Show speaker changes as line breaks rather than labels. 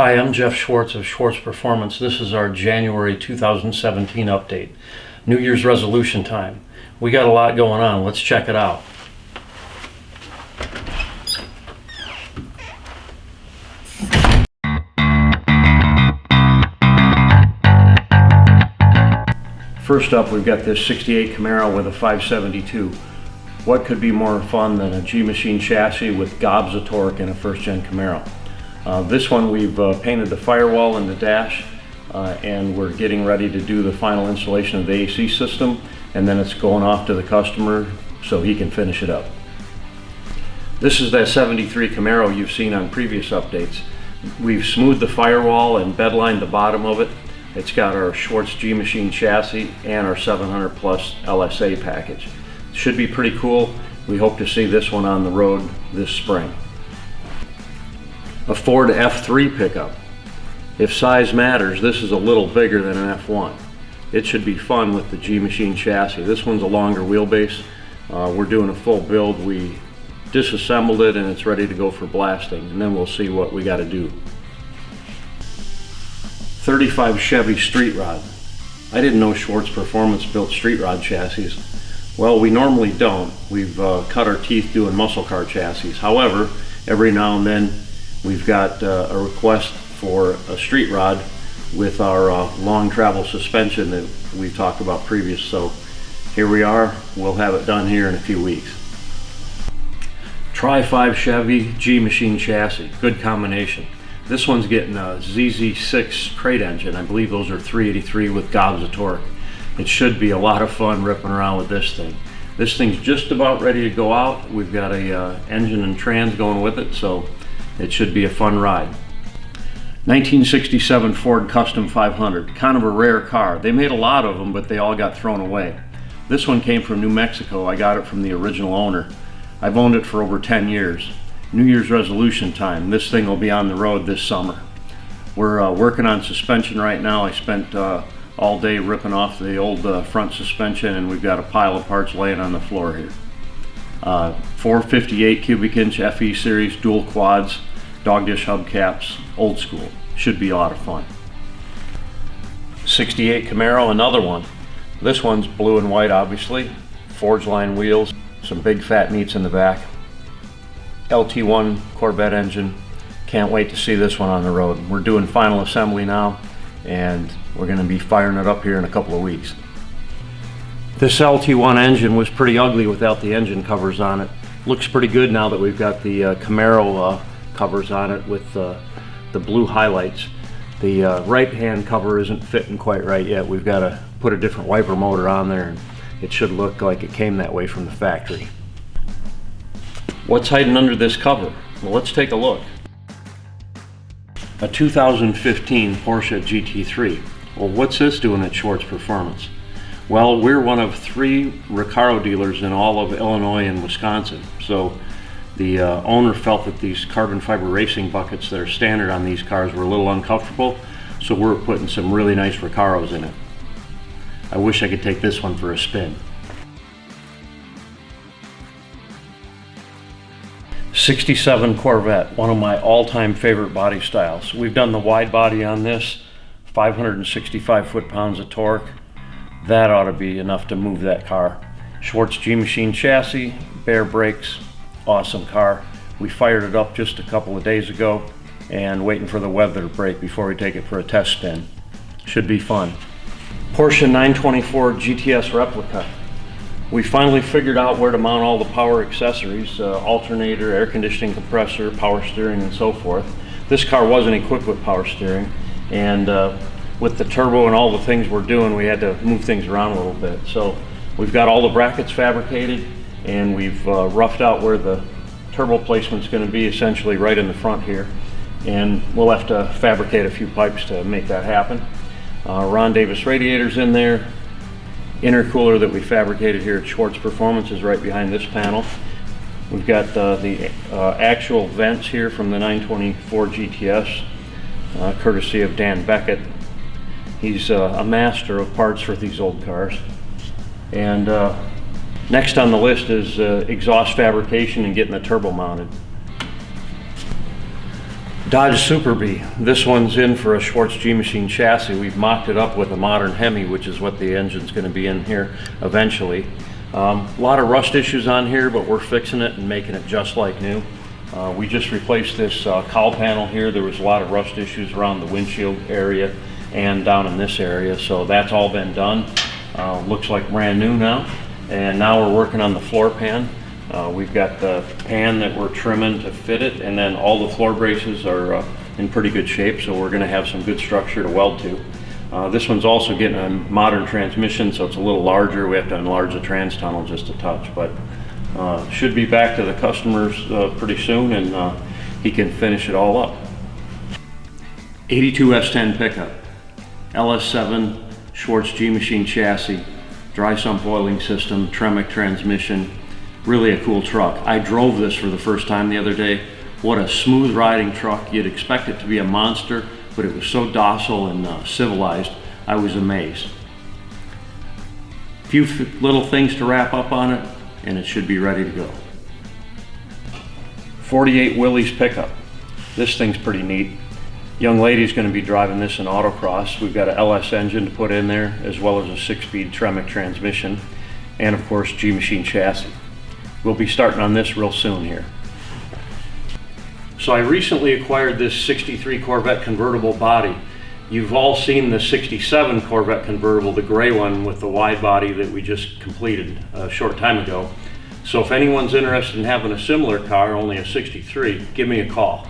Hi, I'm Jeff Schwartz of Schwartz Performance. This is our January 2017 update. New Year's resolution time. We got a lot going on. Let's check it out. First up, we've got this 68 Camaro with a 572. What could be more fun than a G-Machine chassis with gobs of torque in a first-gen Camaro? This one we've painted the firewall and the dash, and we're getting ready to do the final installation of the AC system, and then it's going off to the customer so he can finish it up. This is that 73 Camaro you've seen on previous updates. We've smoothed the firewall and bedlined the bottom of it. It's got our Schwartz G-Machine chassis and our 700 plus LSA package. It should be pretty cool. We hope to see this one on the road this spring. A Ford F3 pickup. If size matters, this is a little bigger than an F1. It should be fun with the G-Machine chassis. This one's a longer wheelbase. We're doing a full build. We disassembled it and it's ready to go for blasting, and then we'll see what we got to do. 35 Chevy street rod. I didn't know Schwartz Performance built street rod chassis. Well, we normally don't. We've cut our teeth doing muscle car chassis. However, every now and then we've got a request for a street rod with our long travel suspension that we talked about previous. So here we are. We'll have it done here in a few weeks. Tri-5 Chevy G-Machine chassis. Good combination. This one's getting a ZZ6 crate engine. I believe those are 383 with gobs of torque. It should be a lot of fun ripping around with this thing. This thing's just about ready to go out. We've got a engine and trans going with it, so it should be a fun ride. 1967 Ford Custom 500, kind of a rare car. They made a lot of them, but they all got thrown away. This one came from New Mexico. I got it from the original owner. I've owned it for over 10 years. New Year's resolution time. This thing will be on the road this summer. We're working on suspension right now. I spent all day ripping off the old front suspension, and we've got a pile of parts laying on the floor here. 458 cubic inch FE series dual quads, dog dish hubcaps, old school. Should be a lot of fun. 68 Camaro, another one. This one's blue and white, obviously. Forge line wheels, some big fat meats in the back. LT1 Corvette engine. Can't wait to see this one on the road. We're doing final assembly now, and we're going to be firing it up here in a couple of weeks. This LT1 engine was pretty ugly without the engine covers on it. Looks pretty good now that we've got the Camaro covers on it with the blue highlights. The right hand cover isn't fitting quite right yet. We've got to put a different wiper motor on there, and it should look like it came that way from the factory. What's hiding under this cover? Well, let's take a look. A 2015 Porsche GT3. Well, what's this doing at Schwartz Performance? Well, we're one of 3 Recaro dealers in all of Illinois and Wisconsin. So the owner felt that these carbon fiber racing buckets that are standard on these cars were a little uncomfortable, so we're putting some really nice Recaros in it. I wish I could take this one for a spin. 67 Corvette, one of my all-time favorite body styles. We've done the wide body on this, 565 foot-pounds of torque. That ought to be enough to move that car. Schwartz G-Machine chassis, bare brakes, awesome car. We fired it up just a couple of days ago and waiting for the weather to break before we take it for a test spin. Should be fun. Porsche 924 GTS replica. We finally figured out where to mount all the power accessories, alternator, air conditioning compressor, power steering, and so forth. This car wasn't equipped with power steering, and with the turbo and all the things we're doing, we had to move things around a little bit. So we've got all the brackets fabricated, and we've roughed out where the turbo placement's going to be, essentially right in the front here. And we'll have to fabricate a few pipes to make that happen. Ron Davis radiators in there. Intercooler that we fabricated here at Schwartz Performance is right behind this panel. We've got the actual vents here from the 924 GTS, courtesy of Dan Beckett. He's a master of parts for these old cars. And next on the list is exhaust fabrication and getting the turbo mounted. Dodge Super Bee. This one's in for a Schwartz G-Machine chassis. We've mocked it up with a modern Hemi, which is what the engine's going to be in here eventually. A lot of rust issues on here, but we're fixing it and making it just like new. We just replaced this cowl panel here. There was a lot of rust issues around the windshield area and down in this area, so that's all been done. Looks like brand new now. And now we're working on the floor pan. We've got the pan that we're trimming to fit it, and then all the floor braces are in pretty good shape, so we're going to have some good structure to weld to. This one's also getting a modern transmission, so it's a little larger. We have to enlarge the trans tunnel just a touch, but should be back to the customers pretty soon, and he can finish it all up. 82 S10 pickup, LS7 Schwartz G-Machine chassis, dry sump oiling system, Tremec transmission. Really a cool truck. I drove this for the first time the other day. What a smooth riding truck. You'd expect it to be a monster, but it was so docile and civilized. I was amazed. A few little things to wrap up on it, and it should be ready to go. 48 Willys pickup. This thing's pretty neat. Young lady's going to be driving this in autocross. We've got an LS engine to put in there, as well as a 6-speed Tremec transmission, and of course G-Machine chassis. We'll be starting on this real soon here. So I recently acquired this 63 Corvette convertible body. You've all seen the 67 Corvette convertible, the gray one with the wide body that we just completed a short time ago. So if anyone's interested in having a similar car, only a 63, give me a call.